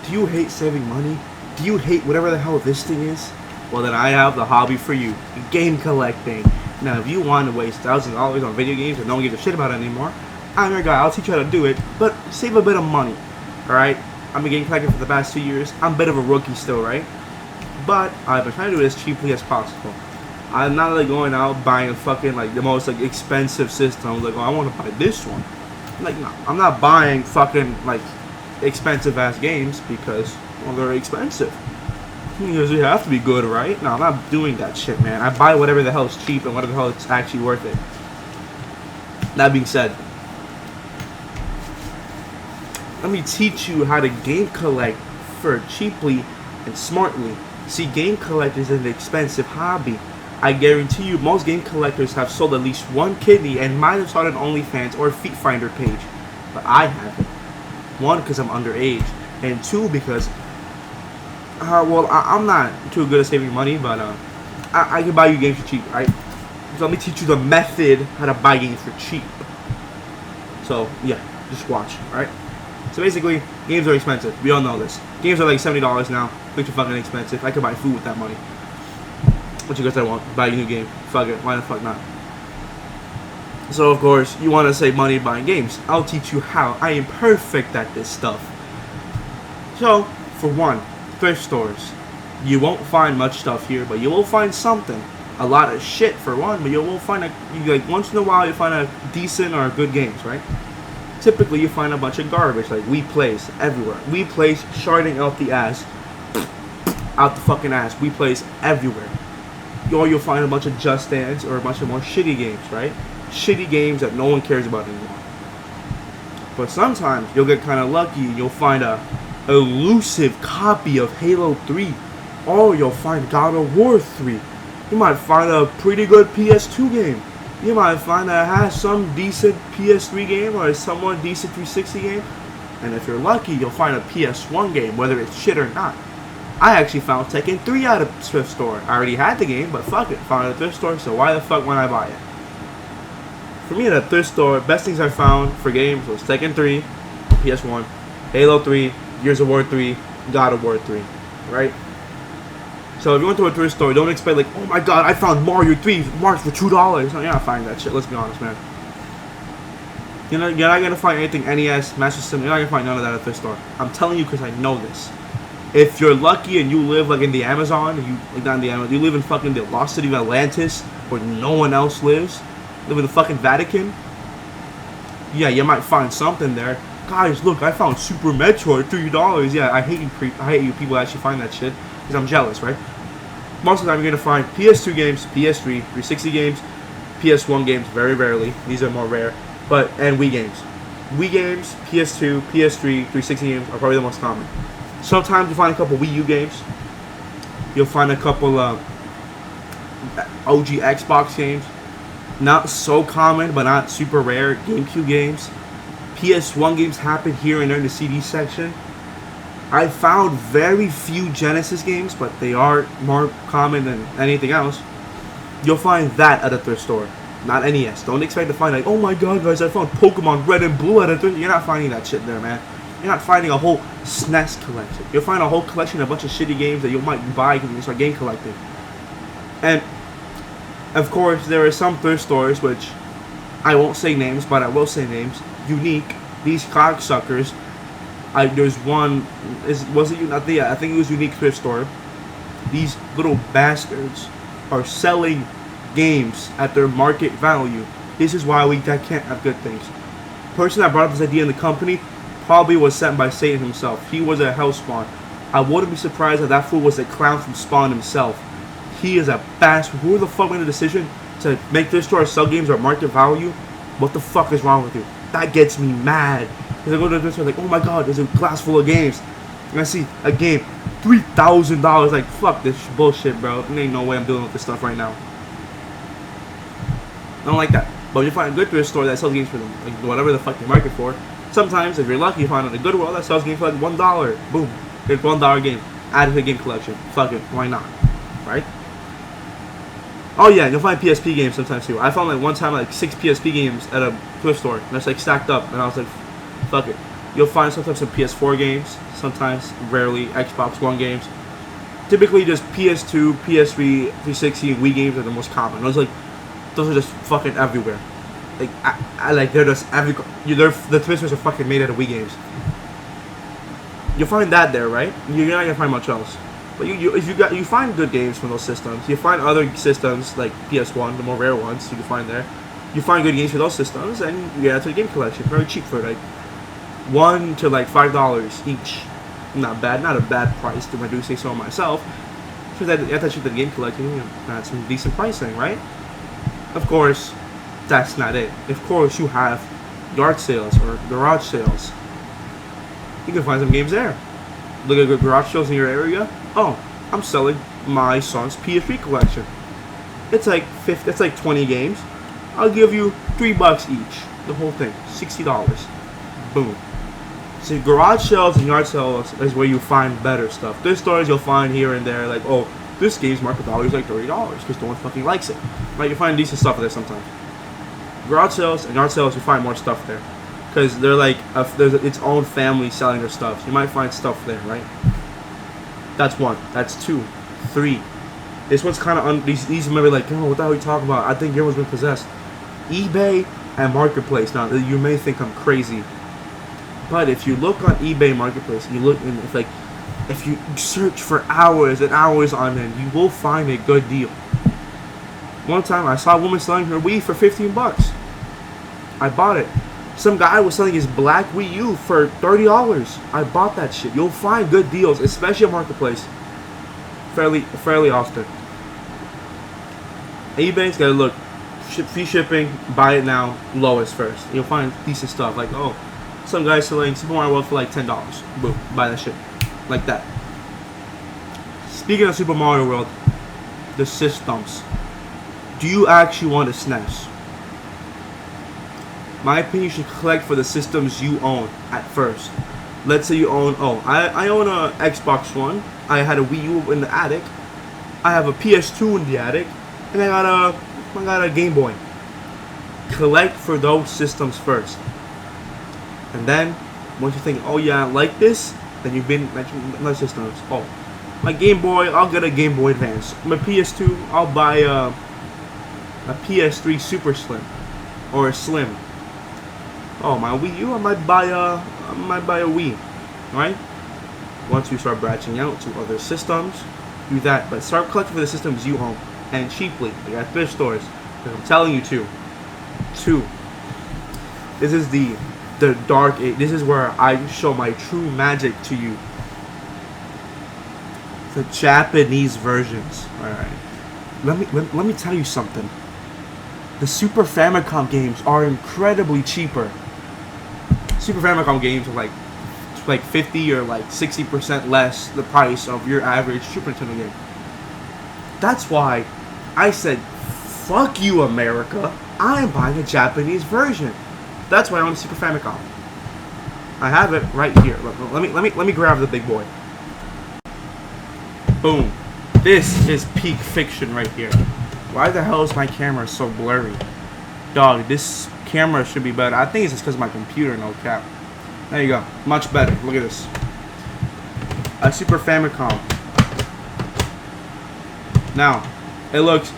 Do you hate saving money? Do you hate whatever the hell this thing is? Well, then I have the hobby for you. Game collecting. Now, if you want to waste thousands of dollars on video games and no one gives a shit about it anymore, I'm your guy. I'll teach you how to do it, but save a bit of money. Alright? I've been game collecting for the past 2 years. I'm a bit of a rookie still, right? But I've been trying to do it as cheaply as possible. I'm not like going out buying a fucking like the most like expensive system. Like, oh, I want to buy this one. Like, no, I'm not buying fucking like expensive ass games because well they're expensive. Because they have to be good, right? No, I'm not doing that shit, man. I buy whatever the hell is cheap and whatever the hell is actually worth it. That being said, let me teach you how to game collect for cheaply and smartly. See, game collectors is an expensive hobby. I guarantee you most game collectors have sold at least one kidney and might have started an OnlyFans or Feet Finder page. But I haven't. One, because I'm underage. And two, because, I'm not too good at saving money, but I can buy you games for cheap, right? So let me teach you the method how to buy games for cheap. So, yeah, just watch, alright? So basically, games are expensive. We all know this. Games are like $70 now. Which are fucking expensive. I could buy food with that money. What you guys I want? Buy a new game. Fuck it. Why the fuck not? So of course, you want to save money buying games. I'll teach you how. I am perfect at this stuff. So, for one, thrift stores. You won't find much stuff here, but you will find something. A lot of shit for one, but you will find like once in a while you find a decent or good games, right? Typically you find a bunch of garbage like We Plays everywhere. We Plays sharding out the ass. Out the fucking ass. We Plays everywhere. Or you'll find a bunch of Just Dance or a bunch of more shitty games, right? Shitty games that no one cares about anymore. But sometimes you'll get kind of lucky and you'll find a elusive copy of Halo 3. Or you'll find God of War 3. You might find a pretty good PS2 game. You might find that it has some decent PS3 game or a somewhat decent 360 game. And if you're lucky, you'll find a PS1 game, whether it's shit or not. I actually found Tekken 3 at a thrift store. I already had the game, but fuck it. Found it at a thrift store, so why the fuck wouldn't I buy it? For me at a thrift store, best things I found for games was Tekken 3, PS1, Halo 3, Gears of War 3, God of War 3, right? So if you went to a thrift store, don't expect like, oh my god, I found Mario 3 marked for $2. No, you're not finding that shit, let's be honest, man. You're not gonna find anything NES, Master System, you're not gonna find none of that at a thrift store. I'm telling you because I know this. If you're lucky and you live like in the Amazon, you live in fucking the lost city of Atlantis, where no one else lives, live in the fucking Vatican, yeah, you might find something there. Guys, look, I found Super Metroid $3. Yeah, I hate you people actually find that shit because I'm jealous, right? Most of the time you're gonna find PS2 games, PS3, 360 games, PS1 games, very rarely. These are more rare, and Wii games. Wii games, PS2, PS3, 360 games are probably the most common. Sometimes you find a couple Wii U games. You'll find a couple OG Xbox games. Not so common, but not super rare. GameCube games. PS1 games happen here and there in the CD section. I found very few Genesis games, but they are more common than anything else. You'll find that at a thrift store, not NES. Don't expect to find like, oh my god, guys, I found Pokemon Red and Blue at a thrift. You're not finding that shit there, man. You're not finding a whole SNES collection. You'll find a whole collection of a bunch of shitty games that you might buy when you start game collecting. And, of course, there are some thrift stores, which I won't say names, but I will say names. Unique. These cocksuckers. There's one. Was it? I think it was Unique Thrift Store. These little bastards are selling games at their market value. This is why we can't have good things. The person that brought up this idea in the company probably was sent by Satan himself. He was a hellspawn. I wouldn't be surprised if that fool was a clown from Spawn himself. He is a bastard. Who the fuck made the decision to make this store sell games at market value? What the fuck is wrong with you? That gets me mad. Because I go to the store like, oh my god, there's a glass full of games. And I see a game, $3,000. Like, fuck this bullshit, bro. There ain't no way I'm dealing with this stuff right now. I don't like that. But you find a good thrift store that sells games for them, like whatever the fuck you market for. Sometimes, if you're lucky, you find a Goodwill that sells games for like $1. Boom. It's $1 game. Add to the game collection. Fuck it. Why not? Right? Oh yeah, you'll find PSP games sometimes too. I found like one time like 6 PSP games at a thrift store. And it's like stacked up. And I was like, fuck it. You'll find sometimes some PS4 games, sometimes, rarely, Xbox One games. Typically just PS2, PS3, 360, and Wii games are the most common. Those are just fucking everywhere. Like they're just the twisters are fucking made out of Wii games. You'll find that there, right? You're not gonna find much else. But you find good games from those systems. You find other systems like PS1, the more rare ones you can find there. You find good games for those systems, and you add to the game collection. Very cheap for like $1 to like $5 each. Not bad, not a bad price if I do say so myself. So that attached to the game collection, that's some decent pricing, right? Of course, that's not it. Of course, you have yard sales or garage sales. You can find some games there. Look at garage sales in your area. Oh, I'm selling my son's PS3 collection. It's like 20 games. I'll give you $3 each. The whole thing, $60. Boom. See, garage sales and yard sales is where you find better stuff. There's stores you'll find here and there, like, oh, this game's market value is like $30 because no one fucking likes it. Right? You find decent stuff there sometimes. Garage sales and yard sales, you find more stuff there because they're like there's its own family selling their stuff. So you might find stuff there, right? That's one. That's two. Three. This one's kind of these maybe like, oh, what the hell are you talking about? I think everyone's been possessed. eBay and Marketplace. Now you may think I'm crazy, but if you look on eBay Marketplace, you look in if you search for hours and hours on end, you will find a good deal. One time I saw a woman selling her Wii for $15. I bought it. Some guy was selling his black Wii U for $30. I bought that shit. You'll find good deals, especially at Marketplace, fairly often. eBay's gotta look free shipping, buy it now, lowest first. You'll find decent stuff like, oh, some guy selling Super Mario World for like $10. Boom, buy that shit like that. Speaking of Super Mario World, the systems. Do you actually want a SNES? My opinion, you should collect for the systems you own at first. Let's say you own, I own a Xbox One. I had a Wii U in the attic. I have a PS2 in the attic, and I got a Game Boy. Collect for those systems first, and then once you think, oh yeah, I like this, then you've been mentioning other systems. Oh, my Game Boy, I'll get a Game Boy Advance. My PS2, I'll buy a PS3 Super Slim or a Slim. Oh, my Wii U, I might buy a Wii, right? Once you start branching out to other systems, do that. But start collecting for the systems you own, and cheaply. You got thrift stores. I'm telling you to. This is the dark age. This is where I show my true magic to you. The Japanese versions. All right. Let me tell you something. The Super Famicom games are incredibly cheaper. Super Famicom games are like 50 or like 60% less the price of your average Super Nintendo game. That's why I said, fuck you, America. I am buying a Japanese version. That's why I own a Super Famicom. I have it right here. Let me grab the big boy. Boom. This is peak fiction right here. Why the hell is my camera so blurry? Dog, this camera should be better. I think it's just because of my computer, no cap. There you go. Much better. Look at this. A Super Famicom. Now, it looks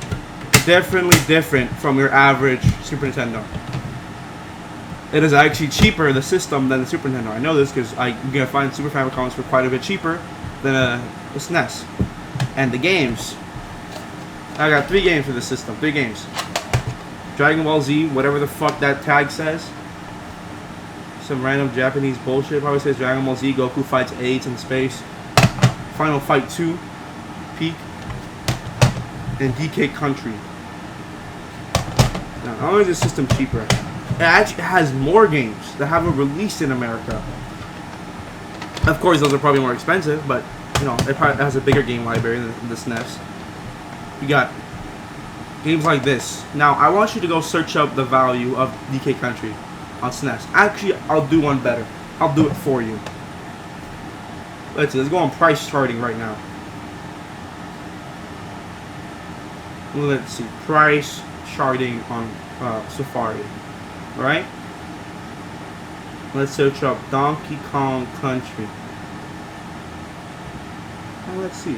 definitely different from your average Super Nintendo. It is actually cheaper, the system, than the Super Nintendo. I know this because you're going to find Super Famicoms for quite a bit cheaper than a SNES. And the games. I got 3 games for the system. 3 games. Dragon Ball Z, whatever the fuck that tag says. Some random Japanese bullshit. Probably says Dragon Ball Z, Goku fights AIDS in space. Final Fight 2, Peak, and DK Country. Now, not only is the system cheaper, it actually has more games that haven't released in America. Of course, those are probably more expensive, but you know, it probably has a bigger game library than the SNES. We got games like this. Now, I want you to go search up the value of DK Country on SNES. Actually, I'll do one better. I'll do it for you. Let's go on price charting right now. Let's see, price charting on Safari. Right? Let's search up Donkey Kong Country. Oh, let's see.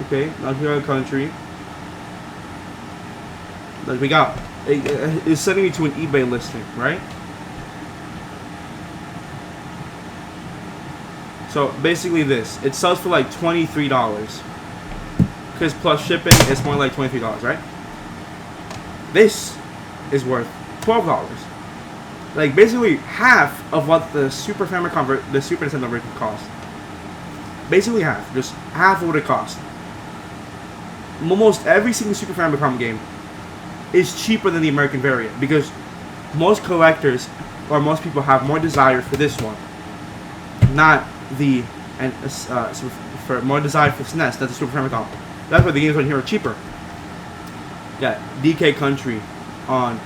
Okay, Donkey Kong Country. Like we got, it's sending me to an eBay listing, right? So basically this, it sells for like $23. Because plus shipping, it's more like $23, right? This is worth $12. Like basically half of what the Super Famicom, the Super Nintendo version cost. Basically half, just half of what it cost. Almost every single Super Famicom game is cheaper than the American variant because most collectors or most people have more desire for this one, not the for more desire for SNES than the Super Famicom. That's why the games on here are cheaper. Yeah, DK Country on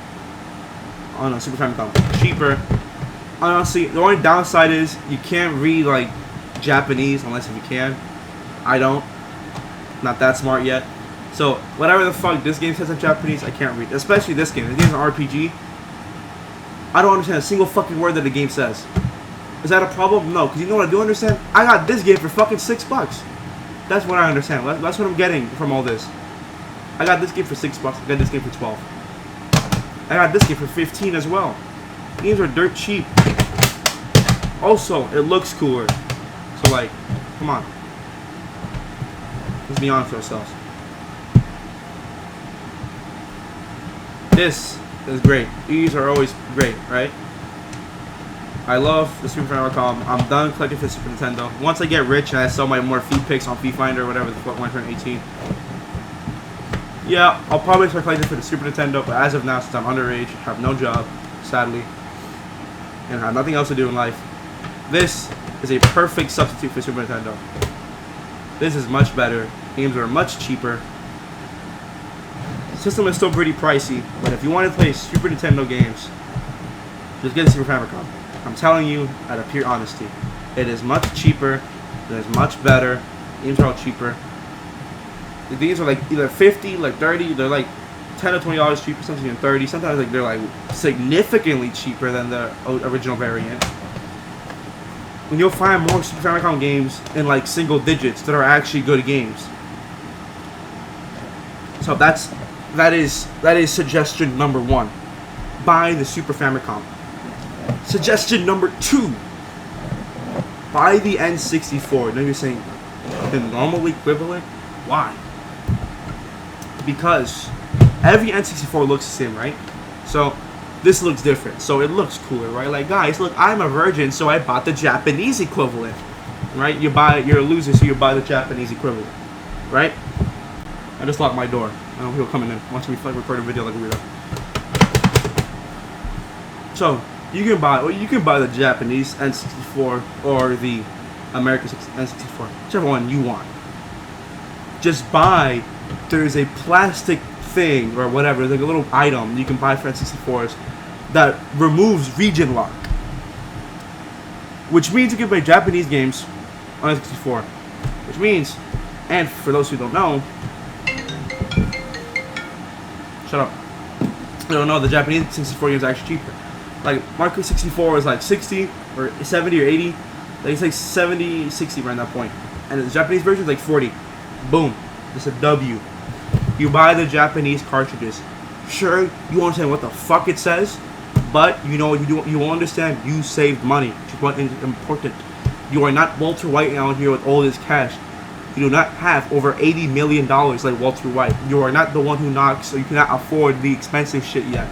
a Super Famicom cheaper. Honestly, the only downside is you can't read like Japanese unless if you can. I don't. Not that smart yet. So whatever the fuck this game says in Japanese, I can't read. Especially this game. This game's an RPG. I don't understand a single fucking word that the game says. Is that a problem? No, because you know what I do understand? I got this game for fucking $6. That's what I understand. That's what I'm getting from all this. I got this game for $6. I got this game for $12. I got this game for $15 as well. Games are dirt cheap. Also, it looks cooler. So like, come on. Let's be honest with ourselves. This is great. These are always great, right? I love the Super Famicom. I'm done collecting for the Super Nintendo. Once I get rich and I sell my more feed picks on Feed Finder or whatever the fuck when I turn 18. Yeah, I'll probably start collecting for the Super Nintendo, but as of now, since I'm underage, have no job, sadly, and have nothing else to do in life, this is a perfect substitute for Super Nintendo. This is much better. Games are much cheaper. The system is still pretty pricey, but if you want to play Super Nintendo games, just get a Super Famicom. I'm telling you out of pure honesty. It is much cheaper. It is much better. Games are all cheaper. The games are like either 50, like 30. They're like $10 or $20 cheaper. Sometimes even 30. Sometimes like they're like significantly cheaper than the original variant. And you'll find more Super Famicom games in like single digits that are actually good games. So that is suggestion number 1. Buy the Super Famicom. Suggestion number 2. Buy the N64. Now you're saying the normal equivalent? Why? Because every N64 looks the same, right? So this looks different. So it looks cooler, right? Like, guys, look, I'm a virgin, so I bought the Japanese equivalent. Right? You're a loser, so you buy the Japanese equivalent. Right? I just locked my door. I don't know people coming in. Watch me record a video like a weirdo. So you can buy the Japanese N64 or the American N64, whichever one you want. Just buy. There's a plastic thing or whatever, like a little item you can buy for N64s that removes region lock, which means you can play Japanese games on N64. Which means, and for those who don't know, shut up. They don't know the Japanese 64 games are actually cheaper. Like Marco 64 is like 60 or 70 or 80. Like it's like 70, 60 around that point. And the Japanese version is like 40. Boom. It's a W. You buy the Japanese cartridges. Sure, you won't understand what the fuck it says, but you know you will understand you saved money, which is what is important. You are not Walter White out here with all this cash. You do not have over $80 million like Walter White. You are not the one who knocks, so you cannot afford the expensive shit yet.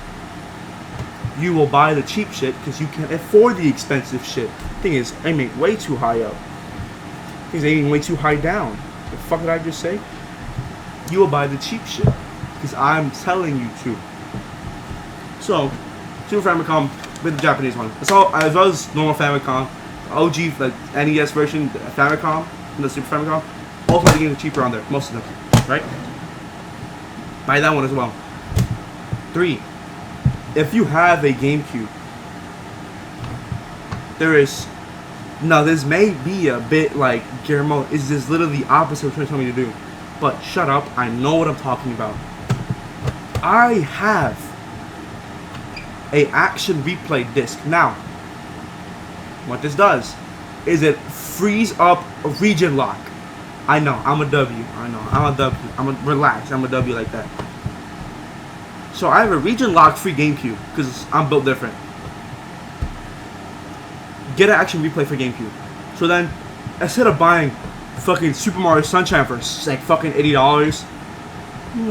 You will buy the cheap shit because you can't afford the expensive shit. Thing is, aiming way too high up. He's aiming way too high down. The fuck did I just say? You will buy the cheap shit because I'm telling you to. So, Super Famicom with the Japanese one. It's all as well as normal Famicom, OG like NES version Famicom and the Super Famicom. Both of the games are cheaper on there, most of them, right? Buy that one as well. 3. If you have a GameCube, there is. Now, this may be a bit like, Guillermo, is this literally the opposite of what you're telling me to do? But shut up, I know what I'm talking about. I have a action replay disc. Now, what this does is it frees up a region lock. I know, I'm a W. I know, I'm a W. Relax, I'm a W like that. So I have a region lock free GameCube because I'm built different. Get an action replay for GameCube. So then, instead of buying fucking Super Mario Sunshine for like fucking $80,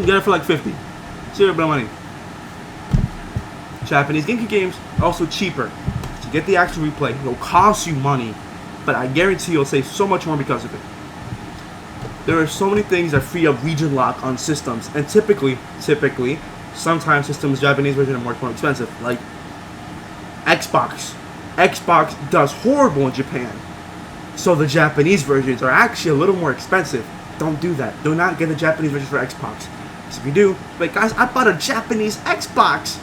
get it for like 50. Save a bit of money. Japanese GameCube games are also cheaper. To get the action replay, it'll cost you money, but I guarantee you'll save so much more because of it. There are so many things that free up region lock on systems, and typically, sometimes systems Japanese version are much more expensive. Like Xbox. Xbox does horrible in Japan, so the Japanese versions are actually a little more expensive. Don't do that. Do not get the Japanese version for Xbox. So if you do, like, guys, I bought a Japanese Xbox,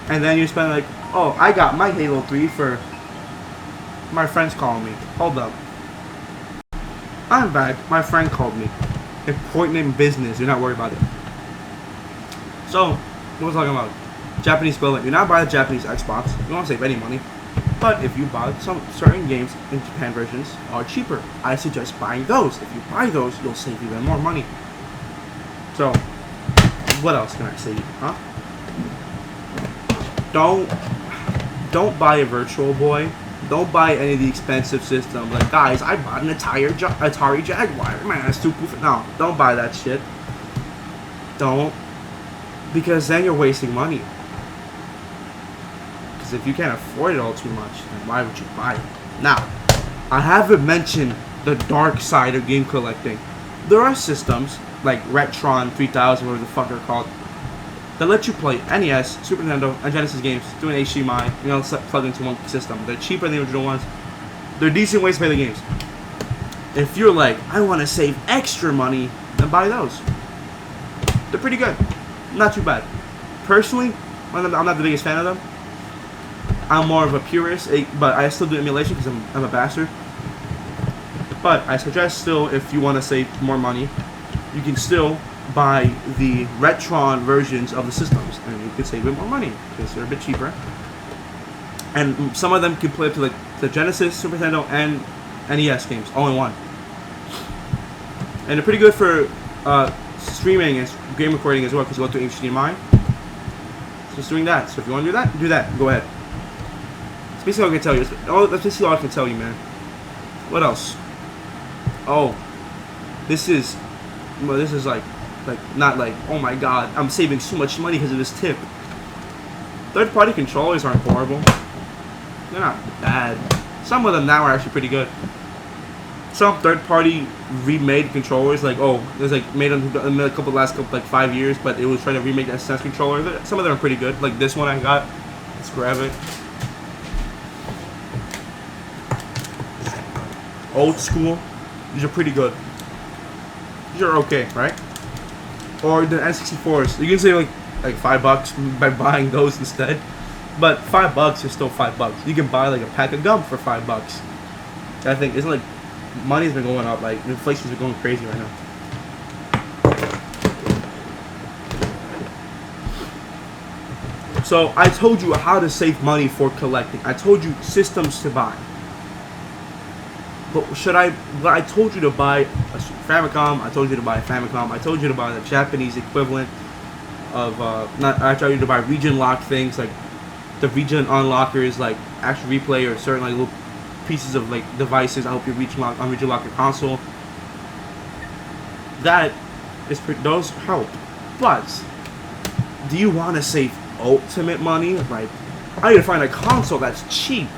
and then you spend like, oh, I got my Halo 3 for my friend's calling me. Hold up. I'm back. My friend called me. Important business. You're not worried about it. So, what was I talking about? Japanese equivalent. You're not buying the Japanese Xbox. You don't save any money. But if you buy some certain games in Japan versions are cheaper, I suggest buying those. If you buy those, you'll save even more money. So, what else can I say? Huh? Don't buy a Virtual Boy. Don't buy any of the expensive systems. Like, guys, I bought an Atari Jaguar. Man, that's too goofy. No, don't buy that shit. Don't. Because then you're wasting money. Because if you can't afford it all too much, then why would you buy it? Now, I haven't mentioned the dark side of game collecting. There are systems, like Retron 3000, whatever the fuck they're called, that let you play NES, Super Nintendo, and Genesis games through an HDMI, you know, plug into one system. They're cheaper than the original ones. They're decent ways to play the games. If you're like, I want to save extra money, then buy those. They're pretty good. Not too bad. Personally, I'm not the biggest fan of them. I'm more of a purist, but I still do emulation because I'm a bastard. But I suggest still, if you want to save more money, you can still buy the Retron versions of the systems, and you can save a bit more money because they're a bit cheaper. And some of them can play up to like the Genesis, Super Nintendo, and NES games all in one. And they're pretty good for streaming and game recording as well because you go through HDMI. So just doing that. So if you want to do that. Go ahead. That's basically all I can tell you. That's basically all I can tell you, man. What else? Oh, this is like not like, oh my god, I'm saving so much money because of this tip. Third-party controllers aren't horrible. They're not bad. Some of them now are actually pretty good. Some third-party remade controllers, like, oh, there's like made in a couple last like 5 years, but it was trying to remake that SNES controller. Some of them are pretty good. Like this one I got. Let's grab it. Old school. These are pretty good. These are okay, right? Or the N64s. You can save like $5 by buying those instead. But $5 is still $5. You can buy like a pack of gum for $5. I think isn't like money's been going up. Like inflation's been going crazy right now. So I told you how to save money for collecting. I told you systems to buy. But I told you to buy a Super Famicom. I told you to buy a Famicom. I told you to buy the Japanese equivalent of I told you to buy region lock things like the region unlockers, like Action Replay or certain like little pieces of like devices. I hope you region lock your console. Those help. But do you want to save ultimate money? Like, I need to find a console that's cheap.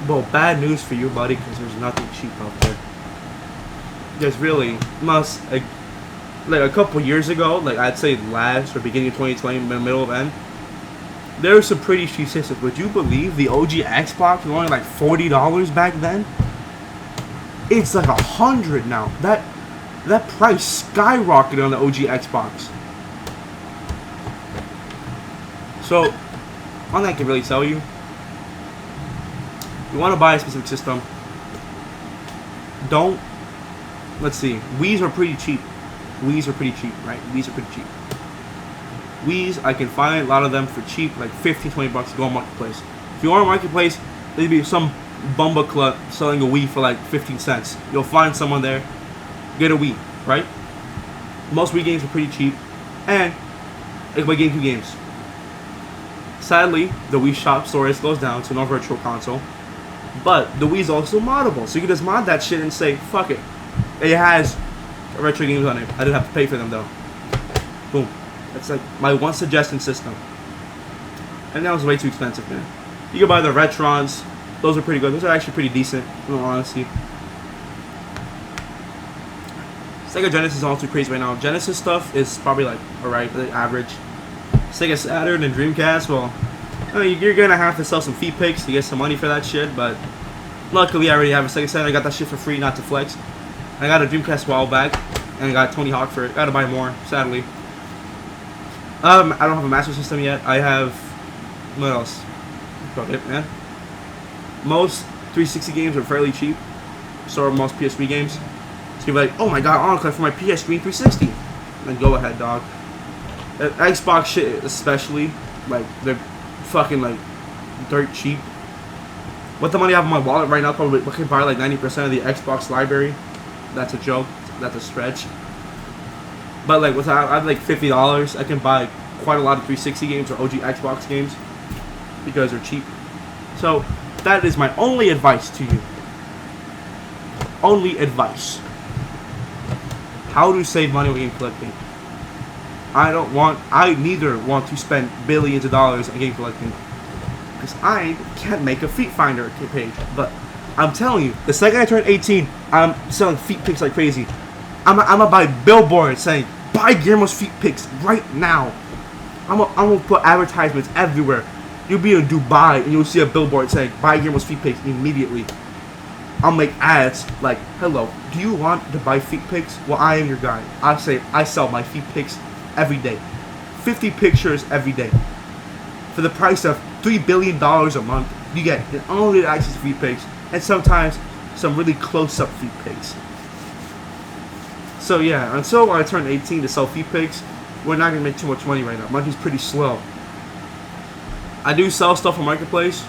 Well, bad news for you, buddy, because there's nothing cheap out there. There's really like a couple years ago, like I'd say last or beginning of 2020, middle of end, there were some pretty cheap systems. Would you believe the OG Xbox was only like $40 back then? It's like $100 now. That price skyrocketed on the OG Xbox. So, all that I can really tell you. You want to buy a specific system, let's see, Wii's are pretty cheap. Wii's are pretty cheap, right? Wii's are pretty cheap. Wii's, I can find a lot of them for cheap, like 15, 20 bucks. Go on Marketplace. If you are on Marketplace, there'd be some bumbleclut selling a Wii for like 15 cents. You'll find someone there, get a Wii, right? Most Wii games are pretty cheap, and it's my GameCube games. Sadly, the Wii shop storage goes down to no virtual console, but the Wii's also moddable, so you can just mod that shit and say, fuck it. It has retro games on it. I didn't have to pay for them though. Boom. That's like my one suggestion system. And that was way too expensive, man. You can buy the Retrons. Those are pretty good. Those are actually pretty decent, in all honesty. Sega Genesis is all too crazy right now. Genesis stuff is probably like alright, like average. Sega Saturn and Dreamcast, well, I mean, you're gonna have to sell some feet pics to get some money for that shit, but luckily I already have a Sega Saturn. I got that shit for free, not to flex. I got a Dreamcast a while back, and I got Tony Hawk for it. Gotta buy more, sadly. I don't have a Master System yet. I have... what else? That's about it, man. Most 360 games are fairly cheap. So are most PS3 games. So you're like, oh my god, Enclave for my PS3 360. Then go ahead, dog. Xbox shit especially, like, they're fucking, like, dirt cheap. With the money I have in my wallet right now, probably I could buy like 90% of the Xbox library. That's a joke. That's a stretch. But like, I have like $50, I can buy quite a lot of 360 games or OG Xbox games because they're cheap. So that is my only advice to you. Only advice. How to save money with game collecting. I neither want to spend billions of dollars on game collecting, because I can't make a feet finder page. But I'm telling you, the second I turn 18, I'm selling feet pics like crazy. I'm gonna buy billboards saying, buy Guillermo's feet pics right now. I'm gonna put advertisements everywhere. You'll be in Dubai and you'll see a billboard saying, buy Guillermo's feet pics immediately. I'll make ads like, hello, do you want to buy feet pics? Well, I am your guy. I sell my feet pics every day. 50 pictures every day. For the price of $3 billion a month, you get unlimited access to feet pics, and sometimes some really close-up feet pics. So yeah, until I turn 18 to sell feet pics, we're not gonna make too much money right now. Money's pretty slow. I do sell stuff on Marketplace.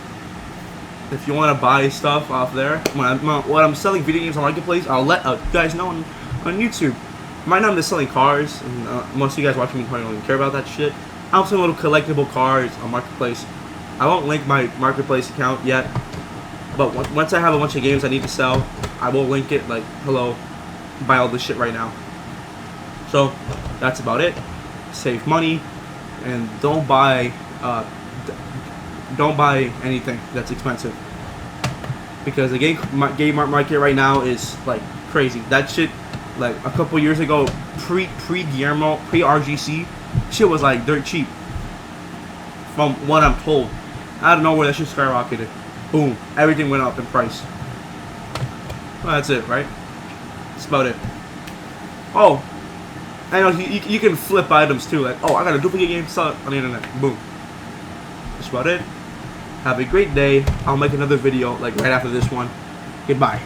If you want to buy stuff off there, when I'm selling video games on Marketplace, I'll let you guys know on YouTube. Right now I'm just selling cars, and most of you guys watching me probably don't even care about that shit. I'm selling little collectible cars on Marketplace. I won't link my Marketplace account yet, but once I have a bunch of games I need to sell, I will link it. Like, hello, buy all this shit right now. So that's about it. Save money, and don't buy anything that's expensive, because the game market right now is like crazy. That shit, like a couple years ago, pre Guillermo, pre RGC, shit was like dirt cheap. From what I'm told, I don't know where that shit skyrocketed. Boom, everything went up in price. Well, that's it, right? That's about it. Oh, I know you can flip items too. Like, oh, I got a duplicate game, sell it on the internet. Boom. That's about it. Have a great day. I'll make another video like right after this one. Goodbye.